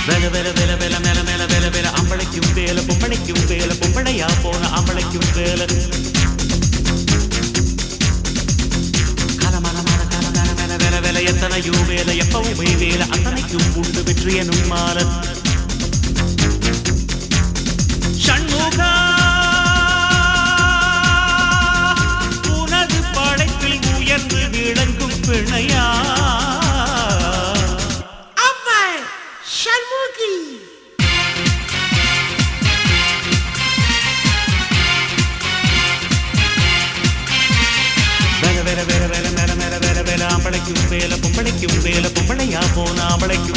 வேல வேல வேல வேல மேல மேல வேல வேல அம்பளைக்கும் வேல பொம்பளைக்கும் வேல பொம்பளையா போன அம்பளைக்கும் வேல காலமான காலமான மேல வேல வேல எத்தனையோ வேல எப்பவுமே வேல அத்தனைக்கும் உண்டு வெற்றி எனும் மால ஷண்முகா உனது படைப்பில் உயர்ந்து விளங்கும் பிணையா அம்பளைக்கும் வேல பொம்பளைக்கும் வேல பொம்பளையா போன அம்பளைக்கும்